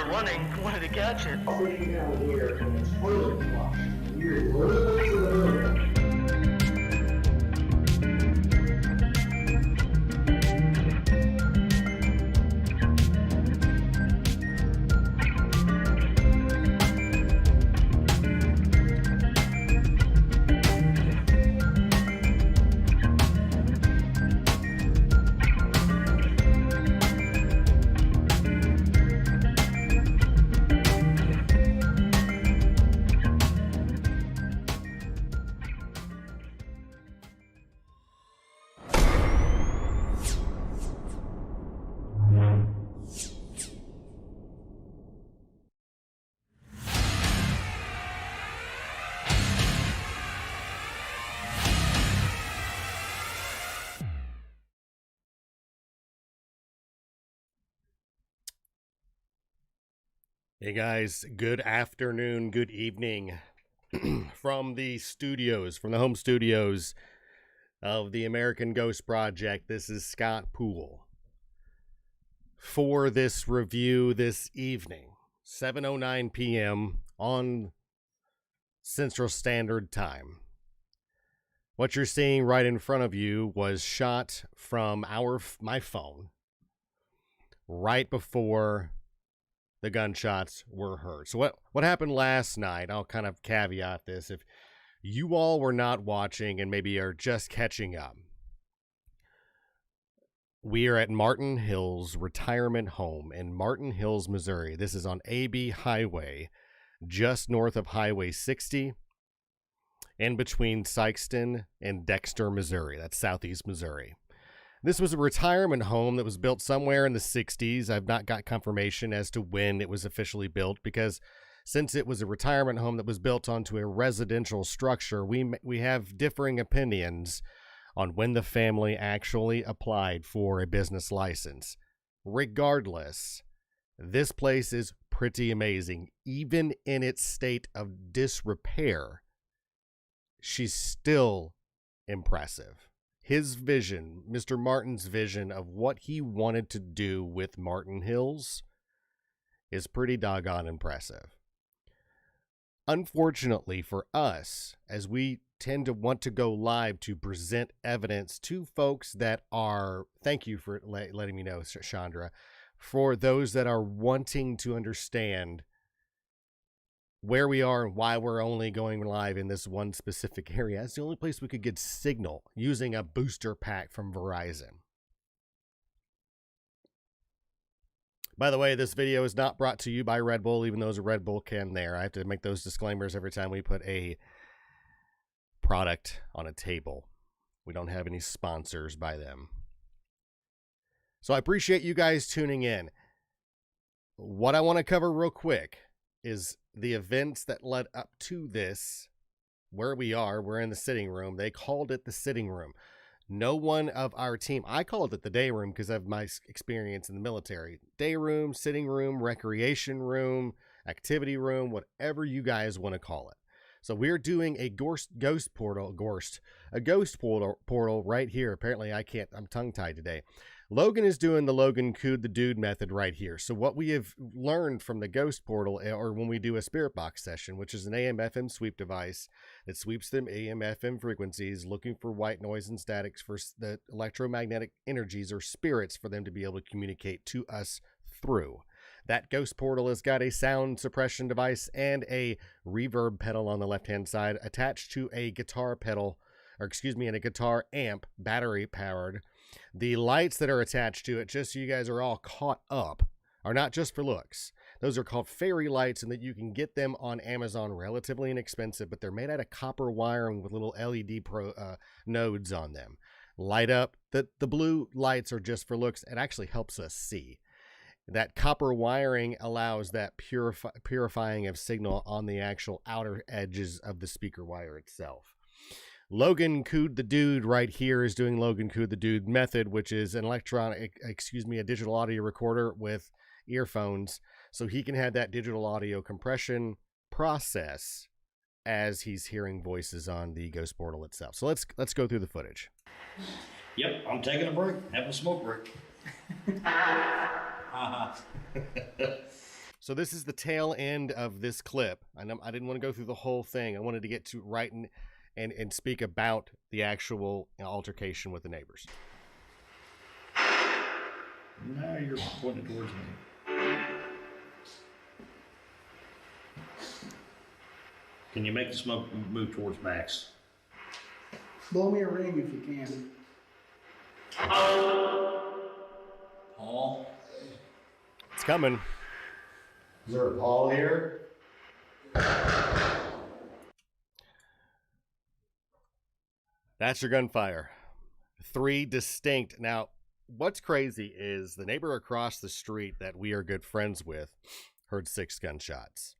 were running, wanted to catch it. I'll bring you down here and it's toilet flush. You're listening to the building. Hey guys, good afternoon, good evening from the studios, from the home studios of the American Ghost Project. This is Scott Poole for this review this evening, 7:09 p.m. on Central Standard Time. What you're seeing right in front of you was shot from my phone right before the gunshots were heard. So what happened last night, I'll kind of caveat this. If you all were not watching and maybe are just catching up, we are at Martin Hills Retirement Home in Martin Hills, Missouri. This is on AB Highway, just north of Highway 60, in between Sikeston and Dexter, Missouri. That's southeast Missouri. This was a retirement home that was built somewhere in the 60s. I've not got confirmation as to when it was officially built because since it was a retirement home that was built onto a residential structure, we have differing opinions on when the family actually applied for a business license. Regardless, this place is pretty amazing. Even in its state of disrepair, she's still impressive. His vision, Mr. Martin's vision of what he wanted to do with Martin Hills is pretty doggone impressive. Unfortunately for us, as we tend to want to go live to present evidence to folks that are, thank you for letting me know, Chandra, for those that are wanting to understand where we are and why we're only going live in this one specific area. It's the only place we could get signal using a booster pack from Verizon. By the way, this video is not brought to you by Red Bull, even though there's a Red Bull can there. I have to make those disclaimers every time we put a product on a table. We don't have any sponsors by them. So I appreciate you guys tuning in. What I want to cover real quick is the events that led up to this. Where we are, we're in the sitting room. They called it the sitting room. No one of our team, I called it the day room because of my experience in the military. Day room, sitting room, recreation room, activity room, whatever you guys want to call it. So we're doing a ghost portal right here. Apparently I'm tongue-tied today. Logan is doing the Logan Cood the Dude method right here. So what we have learned from the ghost portal, or when we do a spirit box session, which is an AM/FM sweep device that sweeps them AM/FM frequencies, looking for white noise and statics for the electromagnetic energies or spirits for them to be able to communicate to us through. That ghost portal has got a sound suppression device and a reverb pedal on the left-hand side attached to a guitar pedal, and a guitar amp, battery powered. The lights that are attached to it, just so you guys are all caught up, are not just for looks. Those are called fairy lights, and that you can get them on Amazon relatively inexpensive, but they're made out of copper wiring with little LED nodes on them. Light up. The blue lights are just for looks. It actually helps us see. That copper wiring allows that purifying of signal on the actual outer edges of the speaker wire itself. Logan Cood the Dude right here is doing Logan Cood the Dude method, which is an a digital audio recorder with earphones, so he can have that digital audio compression process as he's hearing voices on the ghost portal itself. So let's go through the footage. Yep, I'm taking a break, having a smoke break. So this is the tail end of this clip. I didn't want to go through the whole thing. I wanted to get to right and speak about the actual altercation with the neighbors. Now you're pointing towards me. Can you make the smoke move towards Max? Blow me a ring if you can. Paul? It's coming. Is there a Paul here? That's your gunfire. 3 distinct. Now, what's crazy is the neighbor across the street that we are good friends with heard 6 gunshots.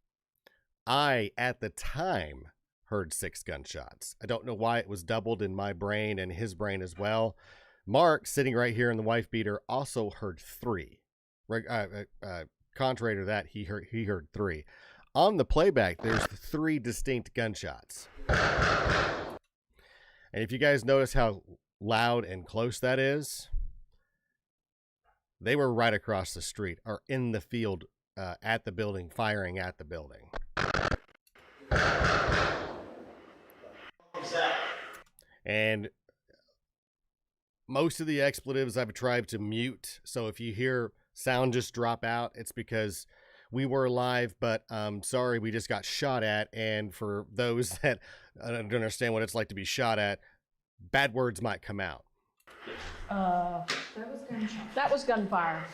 I, at the time, heard 6 gunshots. I don't know why it was doubled in my brain and his brain as well. Mark, sitting right here in the wife beater, also heard 3. Contrary to that, he heard 3. On the playback, there's 3 distinct gunshots. And if you guys notice how loud and close that is, they were right across the street or in the field at the building, firing at the building. And most of the expletives I've tried to mute. So if you hear sound just drop out, it's because we were live, but sorry, we just got shot at. And for those that don't understand what it's like to be shot at, bad words might come out. That was gunfire.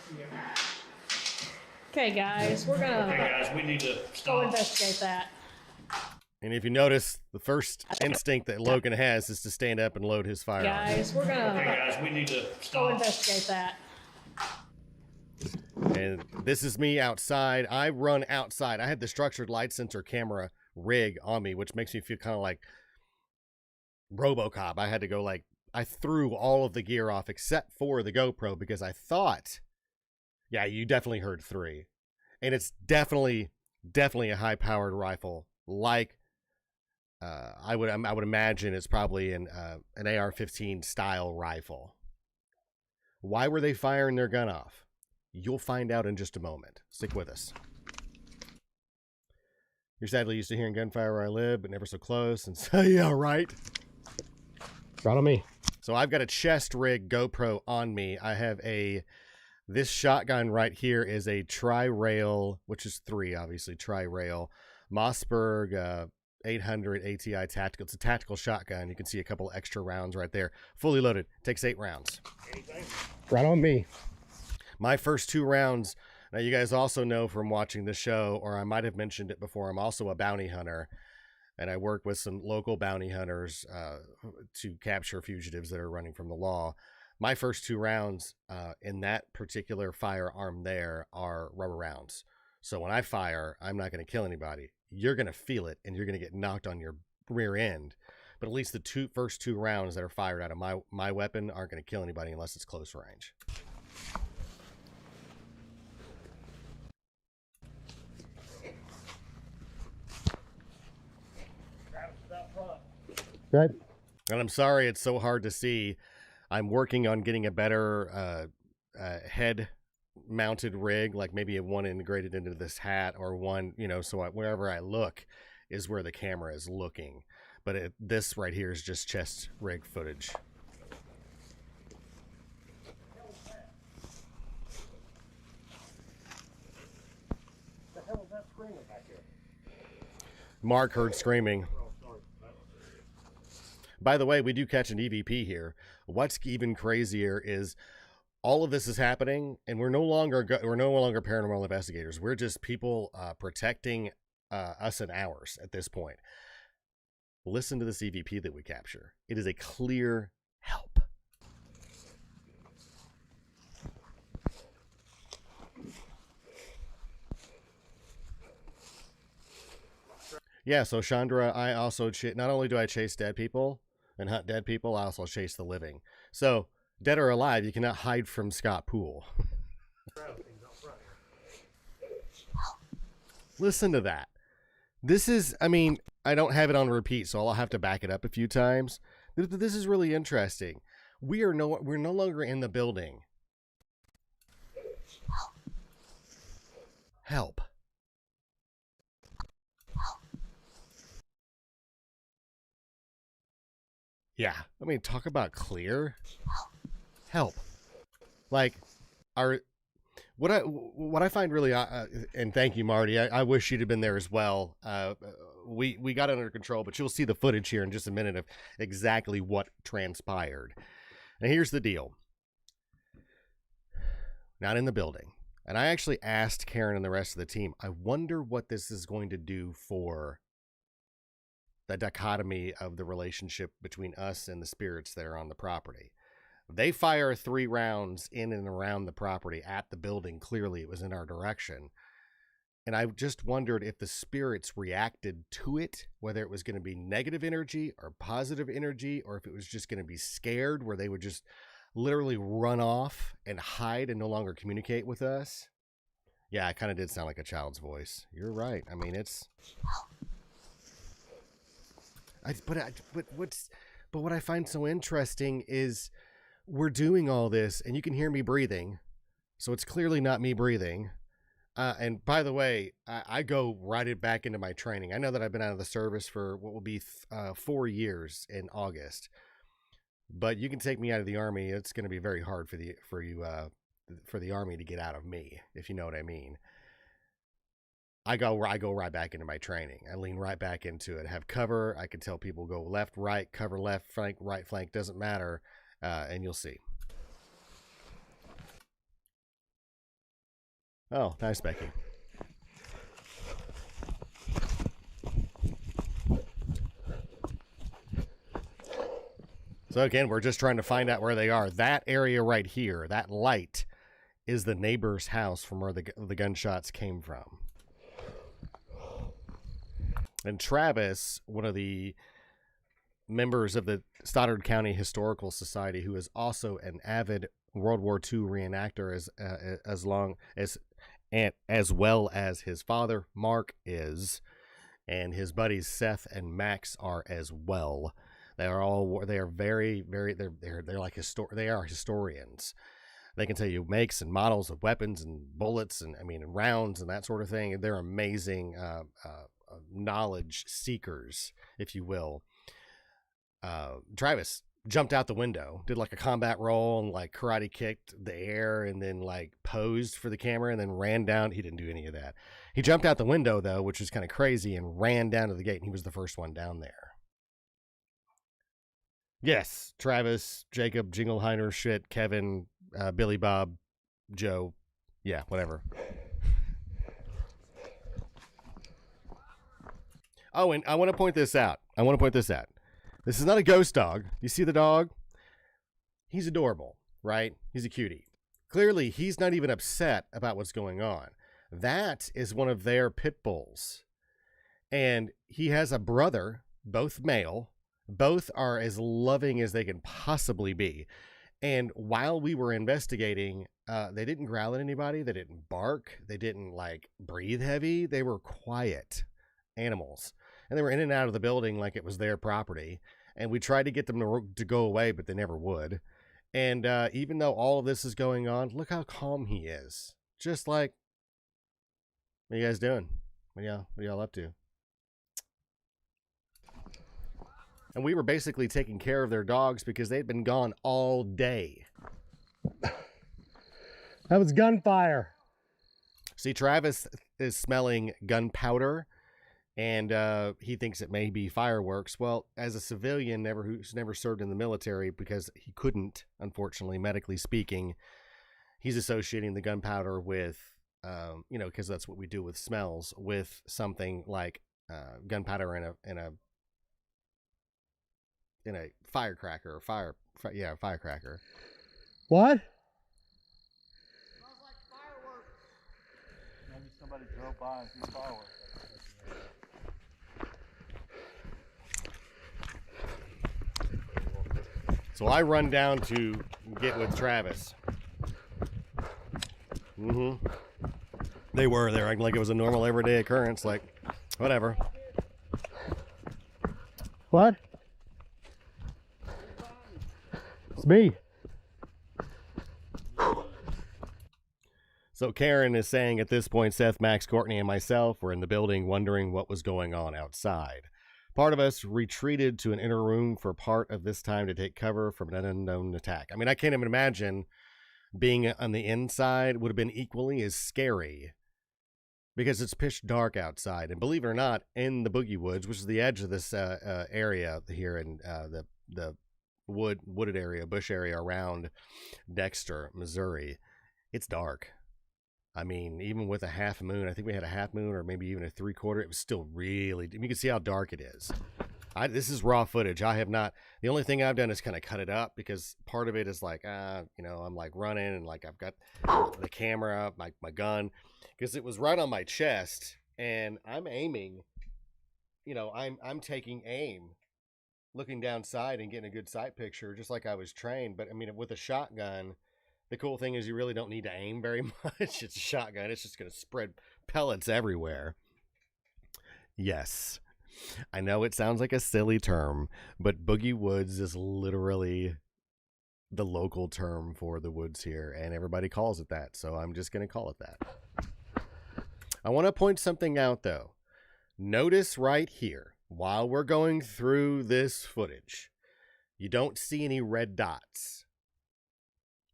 Okay, guys, we're Okay, gonna guys, we need to go stop. investigate that. And if you notice, the first instinct that Logan has is to stand up and load his firearm. Guys, we're Okay, gonna guys, we need to go stop. investigate that. And this is me outside. I run outside. I had the structured light sensor camera rig on me, which makes me feel kind of like RoboCop. I had to go I threw all of the gear off except for the GoPro because I thought, yeah, you definitely heard 3. And it's definitely a high-powered rifle. I would imagine it's probably an AR-15 style rifle. Why were they firing their gun off? You'll find out in just a moment. Stick with us. You're sadly used to hearing gunfire where I live, but never so close. And so, yeah, right. Right on me. So I've got a chest rig GoPro on me. I have this shotgun right here is a Tri-Rail, which is 3, obviously, Tri-Rail. Mossberg 800 ATI Tactical. It's a tactical shotgun. You can see a couple extra rounds right there. Fully loaded. Takes 8 rounds. Right on me. My first 2 rounds. Now, you guys also know from watching the show, or I might have mentioned it before, I'm also a bounty hunter. And I work with some local bounty hunters to capture fugitives that are running from the law. My first 2 rounds in that particular firearm there are rubber rounds. So when I fire, I'm not going to kill anybody. You're going to feel it, and you're going to get knocked on your rear end. But at least the first 2 rounds that are fired out of my weapon aren't going to kill anybody unless it's close range. Right. And I'm sorry it's so hard to see. I'm working on getting a better head mounted rig, like maybe one integrated into this hat or one, so wherever I look is where the camera is looking. But this right here is just chest rig footage. What the hell is that screaming back here? Mark heard screaming. By the way, we do catch an EVP here. What's even crazier is all of this is happening, and we're no longer paranormal investigators. We're just people protecting us and ours at this point. Listen to this EVP that we capture. It is a clear help. Yeah, so Chandra, I also not only do I chase dead people and hunt dead people, I also chase the living. So, dead or alive, you cannot hide from Scott Poole. Listen to that. This is, I don't have it on repeat, so I'll have to back it up a few times. This is really interesting. We're no longer in the building. Help. Yeah, I mean, talk about clear. Help. Like, what I find really, and thank you, Marty. I wish you'd have been there as well. We got it under control, but you'll see the footage here in just a minute of exactly what transpired. And here's the deal. Not in the building. And I actually asked Karen and the rest of the team, I wonder what this is going to do for the dichotomy of the relationship between us and the spirits that are on the property. They fire 3 rounds in and around the property at the building. Clearly, it was in our direction. And I just wondered if the spirits reacted to it, whether it was going to be negative energy or positive energy, or if it was just going to be scared, where they would just literally run off and hide and no longer communicate with us. Yeah, it kind of did sound like a child's voice. You're right. I mean, it's... But what I find so interesting is we're doing all this, and you can hear me breathing, so it's clearly not me breathing. And by the way, I go right back into my training. I know that I've been out of the service for what will be 4 years in August, but you can take me out of the Army. It's going to be very hard for the Army to get out of me, if you know what I mean. I go right back into my training. I lean right back into it. Have cover. I can tell people go left, right, cover left flank, right flank, doesn't matter, and you'll see. Oh, nice, Becky. So again, we're just trying to find out where they are. That area right here, that light, is the neighbor's house from where the gunshots came from. And Travis, one of the members of the Stoddard County Historical Society, who is also an avid World War II reenactor, as well as his father Mark is, and his buddies Seth and Max are as well. They are very, very, they're like they are historians. They can tell you makes and models of weapons and bullets and rounds and that sort of thing. They're amazing knowledge seekers, if you will. Travis jumped out the window, did like a combat roll and like karate kicked the air and then like posed for the camera and then ran down. He didn't do any of that. He jumped out the window though, which was kind of crazy, and ran down to the gate, and he was the first one down there. Yes, Travis, Jacob, Jingleheimer, shit, Kevin, Billy Bob, Joe, yeah, whatever. Oh, and I want to point this out. This is not a ghost dog. You see the dog? He's adorable, right? He's a cutie. Clearly, he's not even upset about what's going on. That is one of their pit bulls. And he has a brother, both male. Both are as loving as they can possibly be. And while we were investigating, they didn't growl at anybody. They didn't bark. They didn't like breathe heavy. They were quiet animals. And they were in and out of the building like it was their property. And we tried to get them to go away, but they never would. And even though all of this is going on, look how calm he is. Just like, what are you guys doing? What are y'all up to? And we were basically taking care of their dogs because they'd been gone all day. That was gunfire. See, Travis is smelling gunpowder, and he thinks it may be fireworks. Well, as a civilian who's never served in the military, because he couldn't, unfortunately, medically speaking, he's associating the gunpowder with, because that's what we do with smells, with something like gunpowder in a firecracker or firecracker. What? Smells like fireworks. Maybe somebody drove by and threw fireworks. So I run down to get with Travis. They were there acting like it was a normal everyday occurrence, like whatever. What? It's me. So Karen is saying at this point, Seth, Max, Courtney, and myself were in the building wondering what was going on outside. Part of us retreated to an inner room for part of this time to take cover from an unknown attack. I mean, I can't even imagine being on the inside would have been equally as scary because it's pitch dark outside. And believe it or not, in the Boogie Woods, which is the edge of this area here in the wooded area, bush area around Dexter, Missouri, it's dark. I mean, even with a half moon, I think we had a half moon or maybe even a 3/4, it was still really, you can see how dark it is. This is raw footage. I have not, the only thing I've done is kind of cut it up because part of it is like, you know, I'm like running and like I've got the camera, my gun, because it was right on my chest and I'm aiming, you know, I'm taking aim, looking down sight and getting a good sight picture just like I was trained. But I mean, with a shotgun, the cool thing is you really don't need to aim very much. It's a shotgun. It's just going to spread pellets everywhere. Yes. I know it sounds like a silly term, but Boogie Woods is literally the local term for the woods here, and everybody calls it that, so I'm just going to call it that. I want to point something out, though. Notice right here, while we're going through this footage, you don't see any red dots.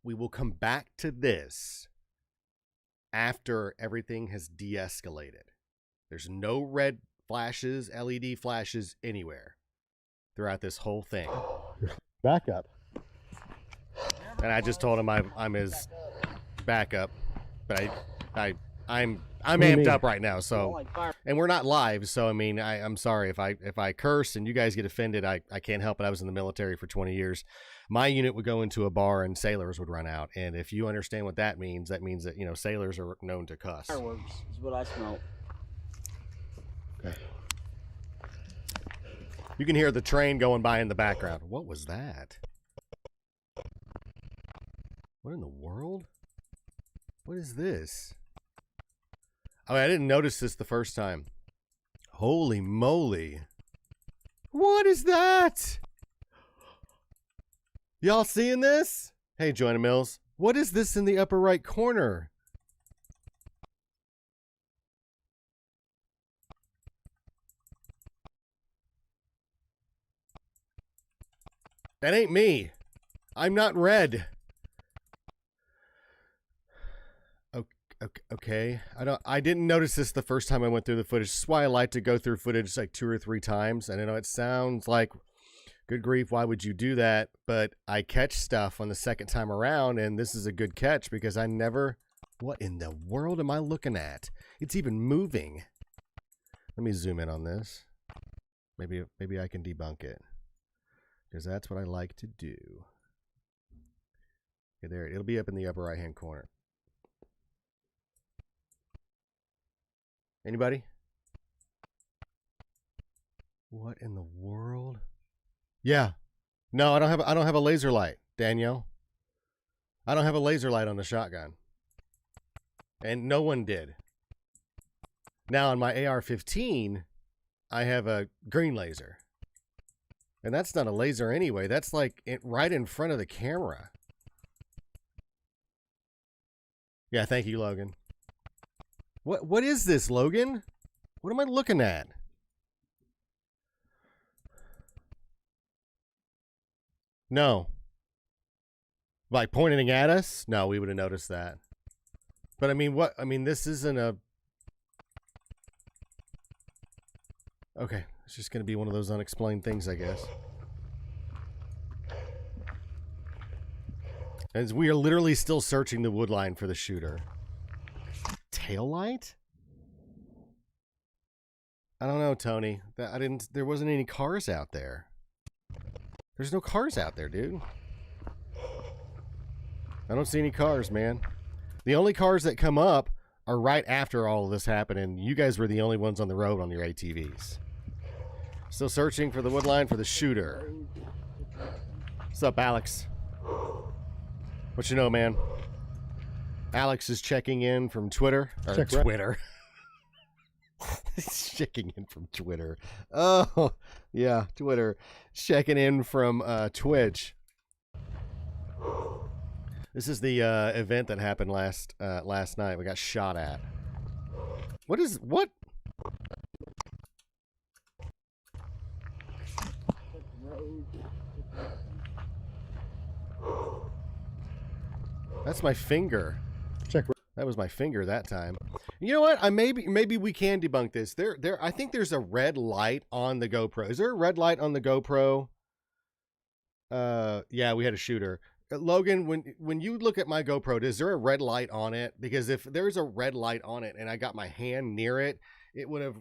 We will come back to this after everything has de-escalated. There's no red flashes, LED flashes anywhere throughout this whole thing. Back up. And I just told him I'm his backup, but I'm amped up right now. So, and we're not live, so I mean, I'm sorry if I curse and you guys get offended. I can't help it. I was in the military for 20 years. My unit would go into a bar and sailors would run out. And if you understand what that means that, you know, sailors are known to cuss. Fireworks is what I smell. Okay. You can hear the train going by in the background. What was that? What in the world? What is this? Oh, I didn't notice this the first time. Holy moly. What is that? Y'all seeing this? Hey, Joanna Mills. What is this in the upper right corner? That ain't me. I'm not red. Okay. I didn't notice this the first time I went through the footage. This is why I like to go through footage like 2 or 3 times. And I know it sounds like, good grief, why would you do that? But I catch stuff on the second time around, and this is a good catch because I never... What in the world am I looking at? It's even moving. Let me zoom in on this. Maybe I can debunk it. Because that's what I like to do. Okay, there, it'll be up in the upper right-hand corner. Anybody? What in the world? Yeah. No, I don't have a laser light, Danielle. I don't have a laser light on the shotgun. And no one did. Now on my AR-15, I have a green laser. And that's not a laser anyway. That's like right in front of the camera. Yeah, thank you, Logan. What is this, Logan? What am I looking at? No. Like pointing at us? No, we would have noticed that. But I mean, what? I mean, this isn't a... Okay, it's just going to be one of those unexplained things, I guess. As we are literally still searching the wood line for the shooter. Tail light? I don't know, Tony. There wasn't any cars out there. There's no cars out there, dude. I don't see any cars, man. The only cars that come up are right after all of this happened, and you guys were the only ones on the road on your ATVs. Still searching for the wood line for the shooter. What's up, Alex? What you know, man? Alex is checking in from Twitter. Or Twitter. He's checking in from Twitter. Oh, yeah, Twitter. Checking in from Twitch. This is the event that happened last night. We got shot at. What? That's my finger. Check. That was my finger that time. You know what? Maybe we can debunk this. I think there's a red light on the GoPro. Is there a red light on the GoPro? Yeah, we had a shooter. Logan, when you look at my GoPro, is there a red light on it? Because if there's a red light on it and I got my hand near it, it would have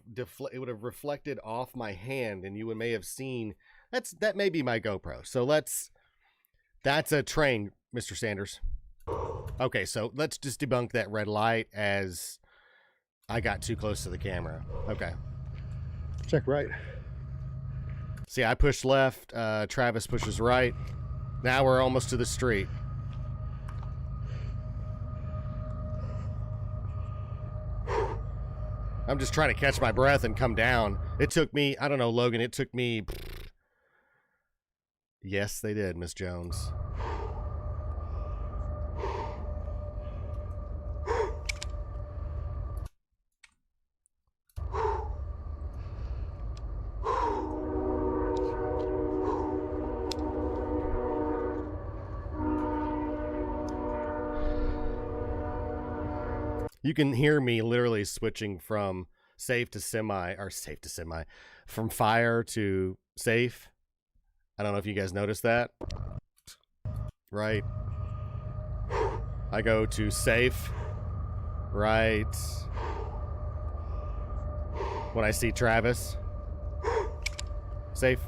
reflected off my hand, and you may have seen that may be my GoPro. So that's a train, Mr. Sanders. Okay, so let's just debunk that red light as I got too close to the camera. Okay. Check right. See, I pushed left, Travis pushes right. Now we're almost to the street. I'm just trying to catch my breath and come down. It took me, I don't know, Logan, it took me... Yes, they did, Miss Jones. You can hear me literally switching from safe to semi, from fire to safe. I don't know if you guys noticed that. Right. I go to safe. Right. When I see Travis. Safe.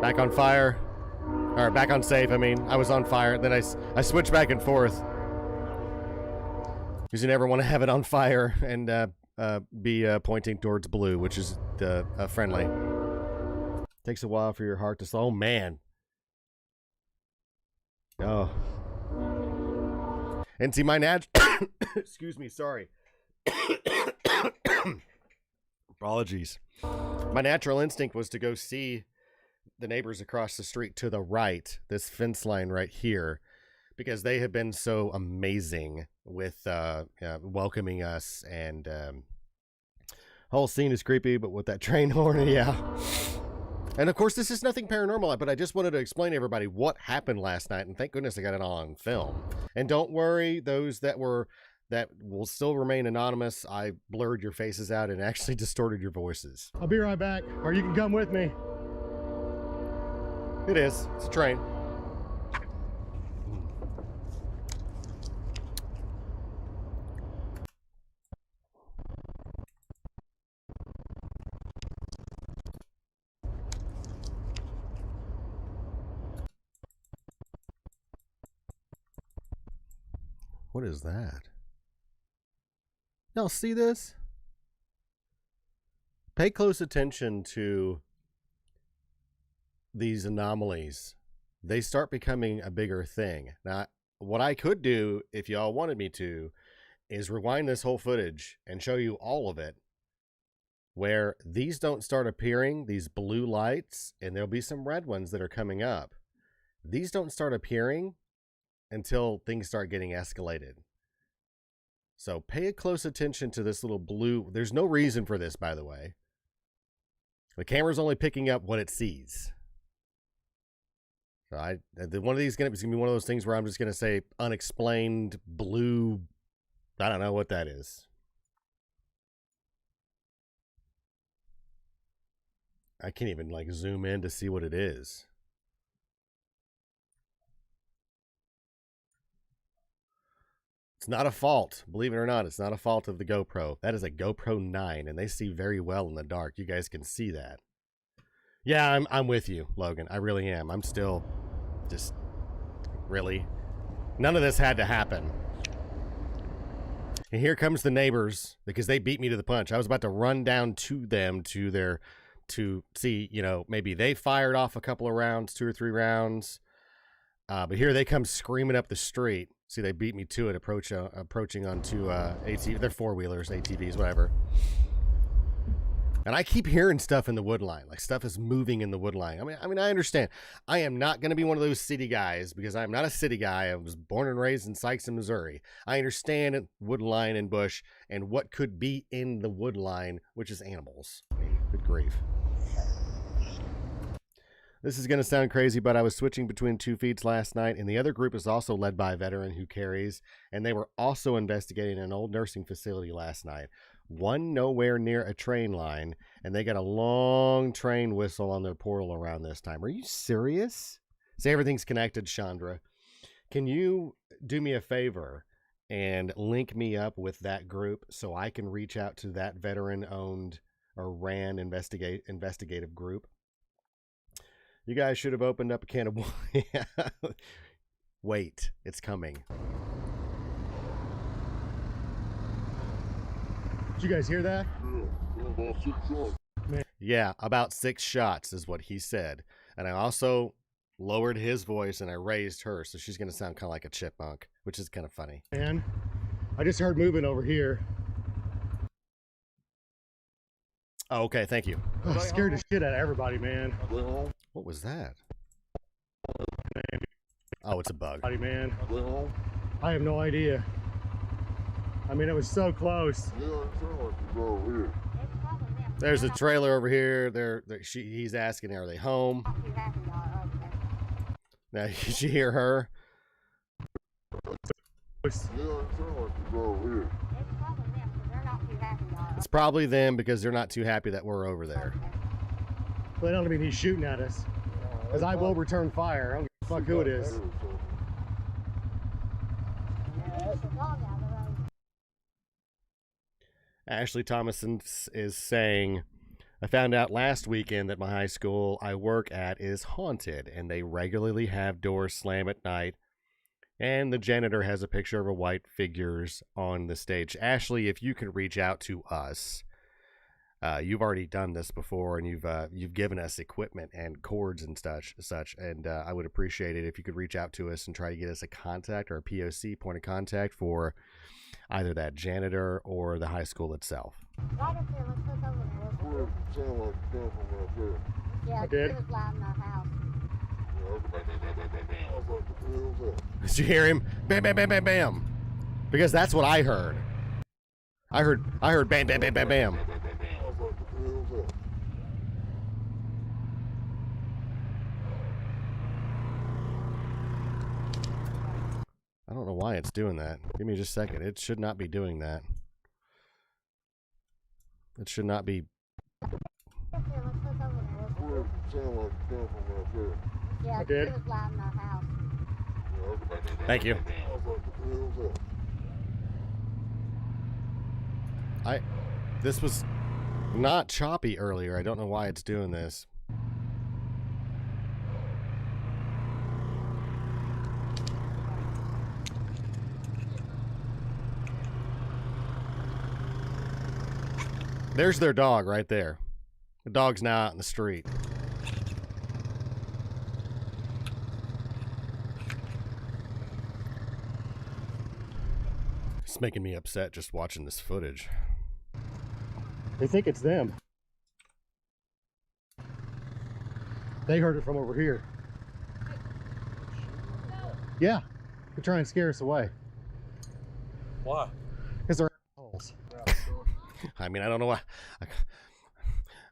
Back on fire. Or back on safe, I mean. I was on fire. Then I switched back and forth. Because you never want to have it on fire and be pointing towards blue, which is the friendly. Takes a while for your heart to slow. Oh, man. Oh. And see, my excuse me, sorry. Apologies. My natural instinct was to go see the neighbors across the street to the right, this fence line right here, because they have been so amazing with welcoming us, and whole scene is creepy, but with that train horn, yeah. And of course, this is nothing paranormal, but I just wanted to explain to everybody what happened last night, and thank goodness I got it all on film. And don't worry, those that will still remain anonymous, I blurred your faces out and actually distorted your voices. I'll be right back, or you can come with me. It is. It's a train. What is that? Y'all see this? Pay close attention to these anomalies. They start becoming a bigger thing. Now, what I could do, if y'all wanted me to, is rewind this whole footage and show you all of it, where these don't start appearing, these blue lights, and there'll be some red ones that are coming up. These don't start appearing until things start getting escalated. So pay a close attention to this little blue. There's no reason for this, by the way. The camera's only picking up what it sees. So one of these is gonna be one of those things where I'm just gonna say unexplained blue. I don't know what that is. I can't even like zoom in to see what it is. It's not a fault, believe it or not. It's not a fault of the GoPro. That is a GoPro 9, and they see very well in the dark. You guys can see that. Yeah, I'm with you, Logan. I really am. I'm still just really. None of this had to happen. And here comes the neighbors because they beat me to the punch. I was about to run down to them to see, you know, maybe they fired off a couple of rounds, 2 or 3 rounds. But here they come screaming up the street. See, they beat me to it, approaching onto ATV. They're 4-wheelers, ATVs, whatever. And I keep hearing stuff in the wood line, like stuff is moving in the wood line. I mean, I understand. I am not going to be one of those city guys because I'm not a city guy. I was born and raised in Sikeston, Missouri. I understand wood line and bush and what could be in the wood line, which is animals. I mean, good grief. This is going to sound crazy, but I was switching between 2 feeds last night, and the other group is also led by a veteran who carries, and they were also investigating an old nursing facility last night. One nowhere near a train line, and they got a long train whistle on their portal around this time. Are you serious? See, everything's connected, Chandra. Can you do me a favor and link me up with that group so I can reach out to that veteran-owned or ran investigative group? You guys should have opened up a can of worms. Wait, it's coming. Did you guys hear that? Yeah, about 6 shots is what he said. And I also lowered his voice and I raised her, so she's going to sound kind of like a chipmunk, which is kind of funny. Man, I just heard moving over here. Oh, okay, thank you. Oh, scared the shit out of everybody, man. What was that? Oh, it's a bug. Everybody, man. I have no idea. I mean, it was so close. There's a trailer over here. He's asking, are they home? Now, did you hear her? It's probably them because they're not too happy that we're over there. Well, that don't mean he's shooting at us. Because I will return fire. I don't give a fuck who it is. Ashley Thomason is saying, I found out last weekend that my high school I work at is haunted, and they regularly have doors slam at night, and the janitor has a picture of a white figures on the stage. Ashley, if you could reach out to us, you've already done this before, and you've given us equipment and cords and such, and I would appreciate it if you could reach out to us and try to get us a contact or a POC, point of contact, for either that janitor or the high school itself. Right up there, let's look over there. Yeah, I did. it was loud in our house. Did you hear him? Bam, bam, bam, bam, bam. Because that's what I heard. I heard bam, bam, bam, bam, bam. I don't know why it's doing that. Give me just a second. It should not be doing that. It should not be. Right up there, let's look over there. Yeah, I did. it was loud in our house. Thank you. This was not choppy earlier. I don't know why it's doing this. There's their dog right there. The dog's now out in the street. It's making me upset just watching this footage. They think it's them. They heard it from over here. Yeah, they're trying to scare us away. Why? Because they're assholes. I mean, I don't know why.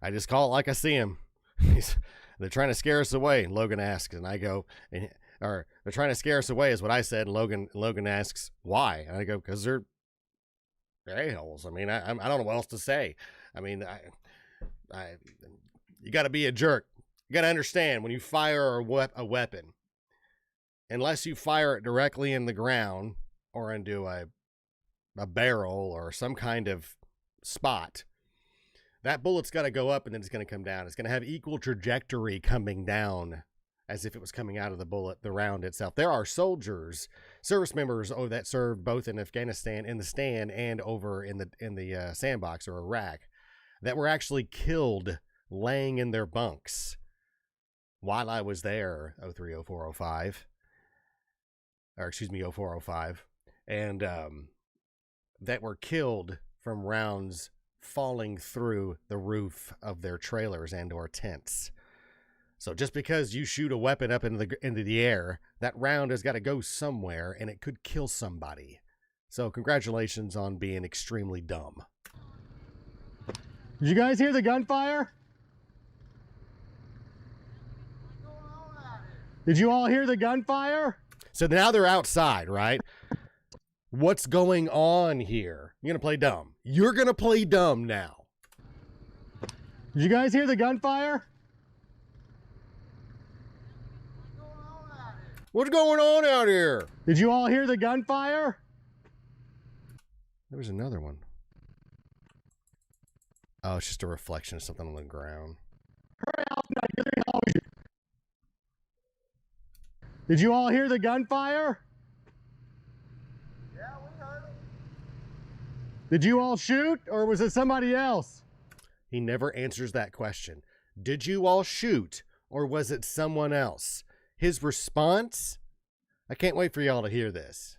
I just call it like I see him. They're trying to scare us away. And Logan asks, and I go, or they're trying to scare us away is what I said. And Logan asks why, and I go, because they're a-holes. I mean, I don't know what else to say. I mean, you got to be a jerk. You got to understand when you fire a weapon, unless you fire it directly in the ground or into a barrel or some kind of spot, that bullet's got to go up and then it's going to come down. It's going to have equal trajectory coming down as if it was coming out of the round itself. There are soldiers, service members that served both in Afghanistan in the stand and over in the sandbox or Iraq that were actually killed laying in their bunks while I was there, 030405, or excuse me, 0405, and that were killed from rounds falling through the roof of their trailers and or tents. So just because you shoot a weapon up into the air, that round has got to go somewhere and it could kill somebody. So congratulations on being extremely dumb. Did you guys hear the gunfire? Did you all hear the gunfire? So now they're outside, right? What's going on here? You're going to play dumb. You're going to play dumb now. Did you guys hear the gunfire? What's going on out here? Did you all hear the gunfire? There was another one. Oh, it's just a reflection of something on the ground. Did you all hear the gunfire? Yeah, we heard it. Did you all shoot, or was it somebody else? He never answers that question. Did you all shoot, or was it someone else? His response? I can't wait for y'all to hear this.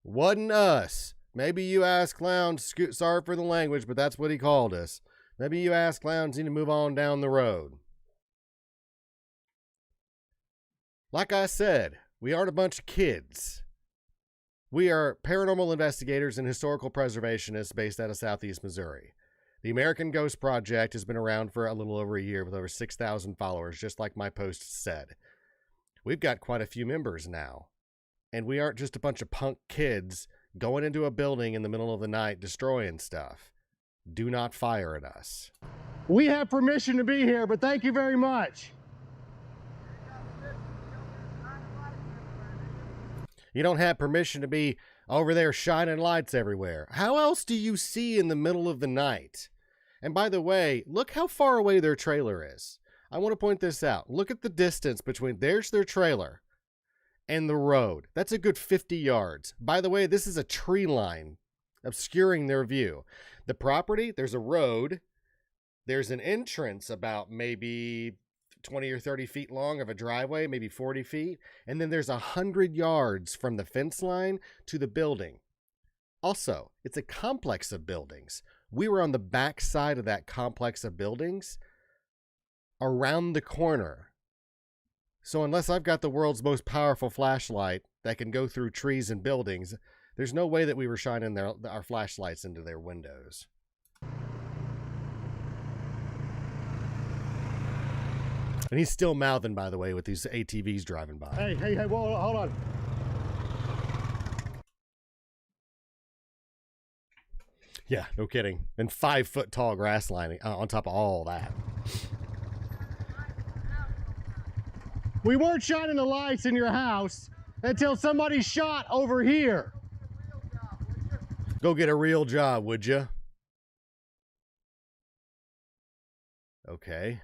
Wasn't us. Maybe you ass clowns, sorry for the language, but that's what he called us. Maybe you ass clowns need to move on down the road. Like I said, we aren't a bunch of kids. We are paranormal investigators and historical preservationists based out of Southeast Missouri. The American Ghost Project has been around for a little over a year with over 6,000 followers, just like my post said. We've got quite a few members now. And we aren't just a bunch of punk kids going into a building in the middle of the night destroying stuff. Do not fire at us. We have permission to be here, but thank you very much. You don't have permission to be over there shining lights everywhere. How else do you see in the middle of the night? And by the way, look how far away their trailer is. I want to point this out. Look at the distance between, there's their trailer and the road. That's a good 50 yards. By the way, this is a tree line obscuring their view. The property, there's a road. There's an entrance about maybe 20 or 30 feet long of a driveway, maybe 40 feet. And then there's 100 yards from the fence line to the building. Also, it's a complex of buildings. We were on the back side of that complex of buildings around the corner. So unless I've got the world's most powerful flashlight that can go through trees and buildings, there's no way that we were shining our flashlights into their windows. And he's still mouthing, by the way, with these ATVs driving by. Hey, whoa, hold on. Yeah, no kidding. And 5 foot tall grass lining on top of all that. We weren't shining the lights in your house until somebody shot over here. Go get a real job, would you? Okay.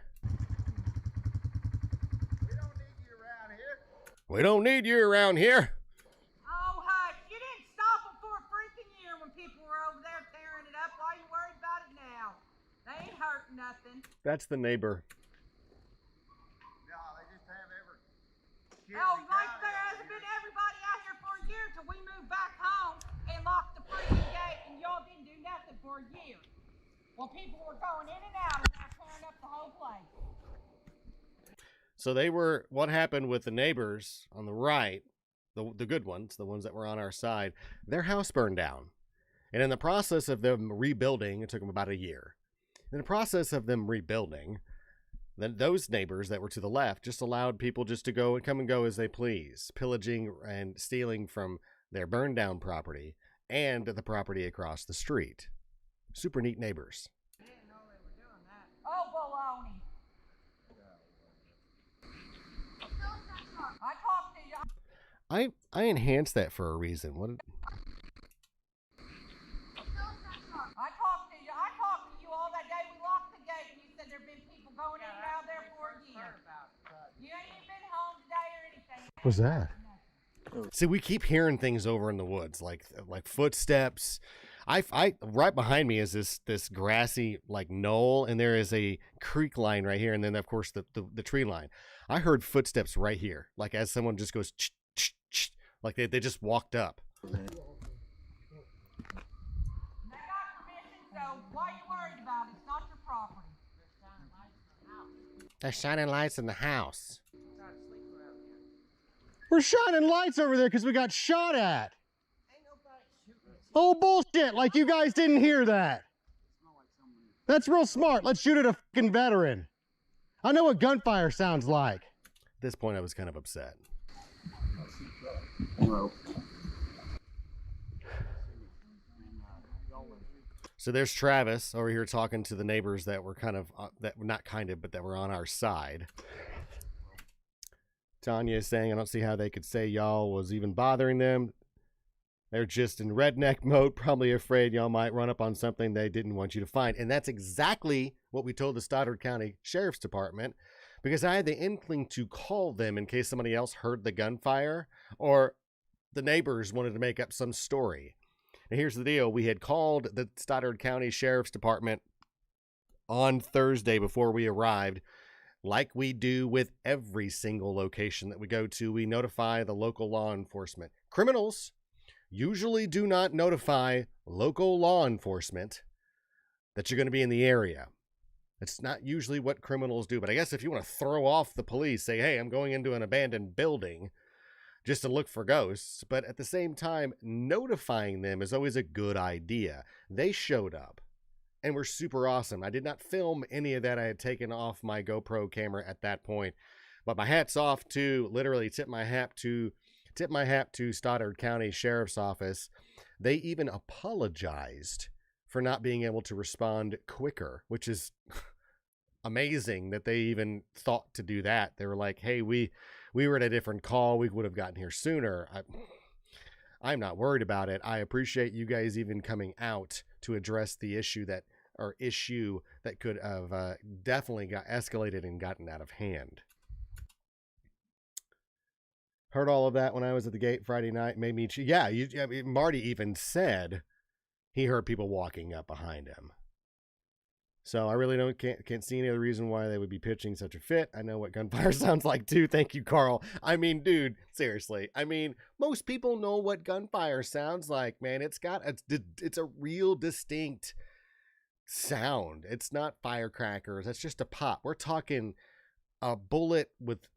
We don't need you around here. Oh, hush. You didn't stop them for a freaking year when people were over there tearing it up. Why are you worried about it now? They ain't hurting nothing. That's the neighbor. Oh, like there hasn't been everybody out here for a year till we moved back home and locked the freaking gate, and y'all didn't do nothing for a year. Well, people were going in and out and now tearing up the whole place. So what happened with the neighbors on the right, the good ones, the ones that were on our side, their house burned down. And in the process of them rebuilding, it took them about a year. In the process of them rebuilding, then those neighbors that were to the left just allowed people just to go and come and go as they please, pillaging and stealing from their burned down property and the property across the street. Super neat neighbors. I didn't know they were doing that. Oh, baloney. I talked to you. I enhanced that for a reason. What? I talked to you all that day. We locked the gate, and you said there've been people going in and out there for a year. You ain't even been home today or anything. What's that? See, we keep hearing things over in the woods, like footsteps. I right behind me is this grassy like knoll, and there is a creek line right here, and then of course the tree line. I heard footsteps right here, like as someone just goes, ch, ch, ch, like they just walked up. They got permission, so why are you worried about it? It's not your property. They're shining lights in the house. We're shining lights over there because we got shot at. Oh, bullshit. Like you guys didn't hear that. That's real smart. Let's shoot at a fucking veteran. I know what gunfire sounds like. At this point, I was kind of upset. So there's Travis over here talking to the neighbors that were that were on our side. Tanya is saying, I don't see how they could say y'all was even bothering them. They're just in redneck mode, probably afraid y'all might run up on something they didn't want you to find. And that's exactly what we told the Stoddard County Sheriff's Department, because I had the inkling to call them in case somebody else heard the gunfire or the neighbors wanted to make up some story. And here's the deal. We had called the Stoddard County Sheriff's Department on Thursday before we arrived. Like we do with every single location that we go to, we notify the local law enforcement. Criminals usually do not notify local law enforcement that you're going to be in the area. It's not usually what criminals do. But I guess if you want to throw off the police, say, hey, I'm going into an abandoned building just to look for ghosts. But at the same time, notifying them is always a good idea. They showed up and were super awesome. I did not film any of that. I had taken off my GoPro camera at that point. But my hat's off to, literally tip my hat to Stoddard County Sheriff's Office. They even apologized for not being able to respond quicker, which is amazing that they even thought to do that. They were like, hey, we were at a different call. We would have gotten here sooner. I'm not worried about it. I appreciate you guys even coming out to address the issue that could have definitely got escalated and gotten out of hand. Heard all of that when I was at the gate Friday night. Made me, Marty even said he heard people walking up behind him. So I really can't see any other reason why they would be pitching such a fit. I know what gunfire sounds like too. Thank you, Carl. I mean, dude, seriously. I mean, most people know what gunfire sounds like, man. It's a real distinct sound. It's not firecrackers. That's just a pop. We're talking a bullet with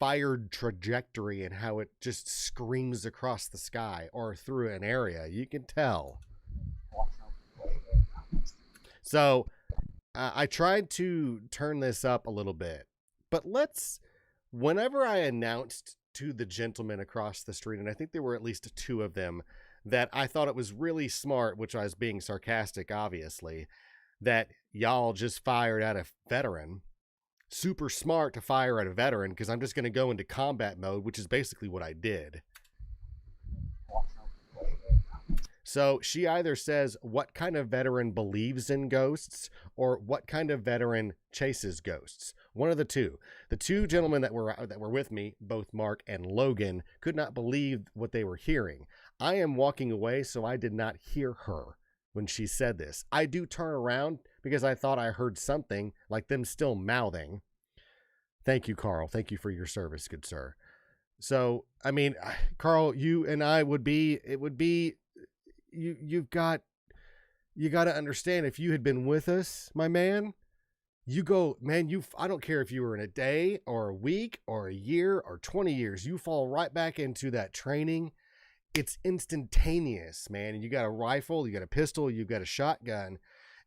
fired trajectory and how it just screams across the sky or through an area. You can tell. So I tried to turn this up a little bit, but whenever I announced to the gentleman across the street, and I think there were at least two of them, that I thought it was really smart, which I was being sarcastic, obviously, that y'all just fired at a veteran. Super smart to fire at a veteran, because I'm just going to go into combat mode, which is basically what I did. So she either says what kind of veteran believes in ghosts or what kind of veteran chases ghosts. One of the two. The two gentlemen that were with me, both Mark and Logan, could not believe what they were hearing. I am walking away, so I did not hear her when she said this. I do turn around because I thought I heard something like them still mouthing. Thank you, Carl. Thank you for your service, good sir. So, I mean, Carl, you and I you've got to understand, if you had been with us, my man, I don't care if you were in a day or a week or a year or 20 years, you fall right back into that training. It's instantaneous, man. And you got a rifle, you got a pistol, you've got a shotgun,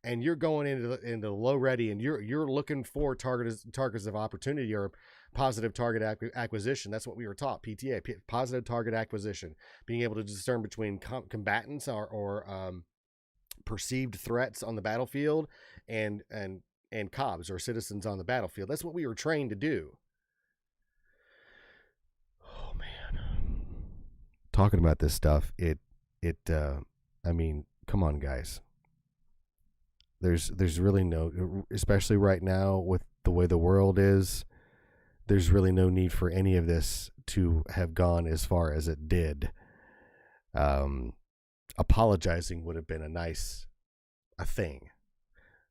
and you're going into low ready, and you're looking for targets of opportunity or positive target acquisition. That's what we were taught, PTA, positive target acquisition, being able to discern between combatants or perceived threats on the battlefield and cobs or citizens on the battlefield. That's what we were trained to do. Oh man, talking about this stuff, I mean, come on, guys. There's really no, especially right now with the way the world is, there's really no need for any of this to have gone as far as it did. Apologizing would have been a thing.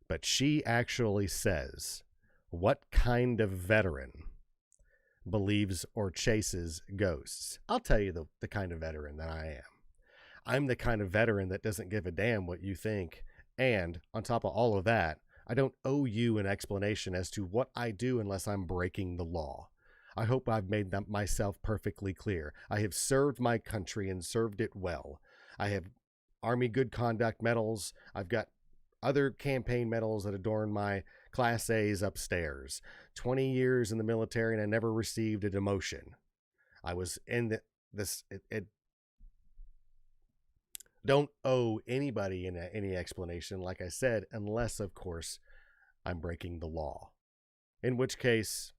But she actually says, what kind of veteran believes or chases ghosts? I'll tell you the kind of veteran that I am. I'm the kind of veteran that doesn't give a damn what you think. And on top of all of that, I don't owe you an explanation as to what I do unless I'm breaking the law. I hope I've made myself perfectly clear. I have served my country and served it well. I have Army Good Conduct medals. I've got other campaign medals that adorn my Class A's upstairs. 20 years in the military, and I never received a demotion. I was in it don't owe anybody any explanation, like I said, unless, of course, I'm breaking the law. In which case,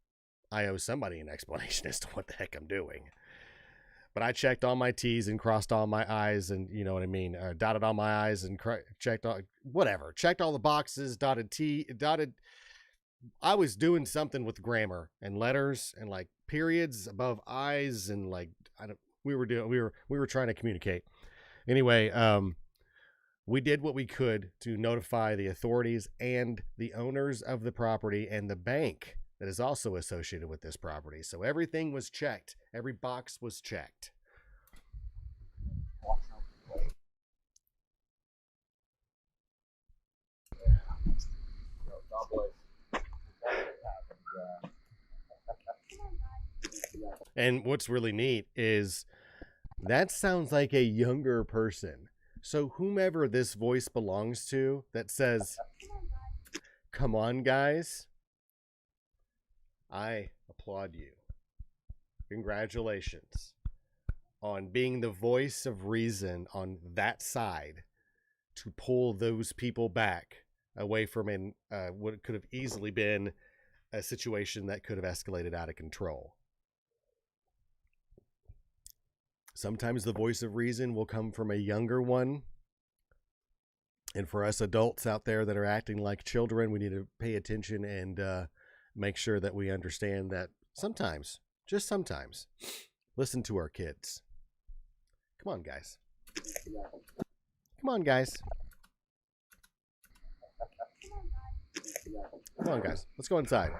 I owe somebody an explanation as to what the heck I'm doing. But I checked all my T's and crossed all my I's, and you know what I mean, dotted all my I's and checked all, whatever, checked all the boxes, dotted. I was doing something with grammar and letters and like periods above I's and like we were trying to communicate. Anyway, we did what we could to notify the authorities and the owners of the property and the bank that is also associated with this property. So everything was checked. Every box was checked. And what's really neat is that sounds like a younger person. So whomever this voice belongs to that says, "Come on, guys," I applaud you. Congratulations on being the voice of reason on that side to pull those people back away from what could have easily been a situation that could have escalated out of control. Sometimes the voice of reason will come from a younger one. And for us adults out there that are acting like children, we need to pay attention and make sure that we understand that sometimes, just sometimes, listen to our kids. Come on, guys. Come on, guys. Come on, guys. Let's go inside.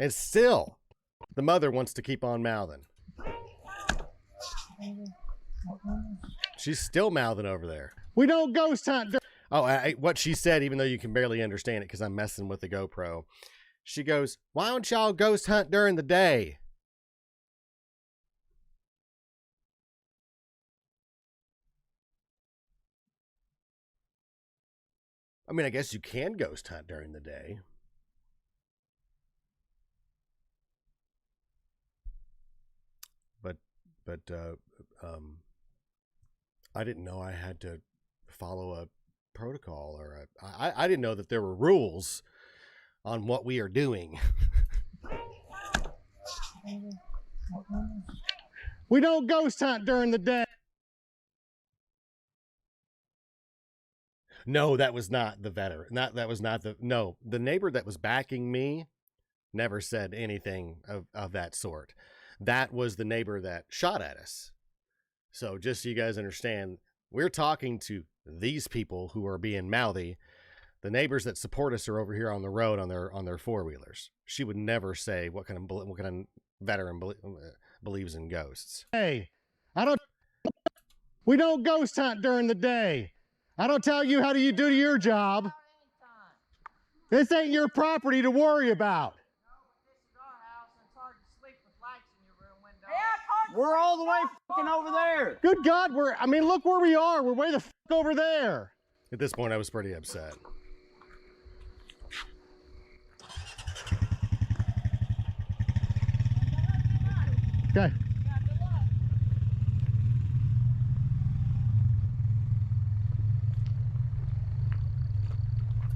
And still, the mother wants to keep on mouthing. She's still mouthing over there. We don't ghost hunt. Oh, what she said, even though you can barely understand it because I'm messing with the GoPro. She goes, "Why don't y'all ghost hunt during the day?" I mean, I guess you can ghost hunt during the day. But I didn't know I had to follow a protocol or I didn't know that there were rules on what we are doing. We don't ghost hunt during the day. No, that was not the veteran. No, the neighbor that was backing me never said anything of that sort. That was the neighbor that shot at us. So just so you guys understand, we're talking to these people who are being mouthy. The neighbors that support us are over here on the road on their four-wheelers. She would never say what kind of veteran believes in ghosts. Hey, we don't ghost hunt during the day. I don't tell you how you do your job. This ain't your property to worry about. We're all the way fucking over there. Good God, look where we are. We're way the fuck over there. At this point, I was pretty upset. Okay.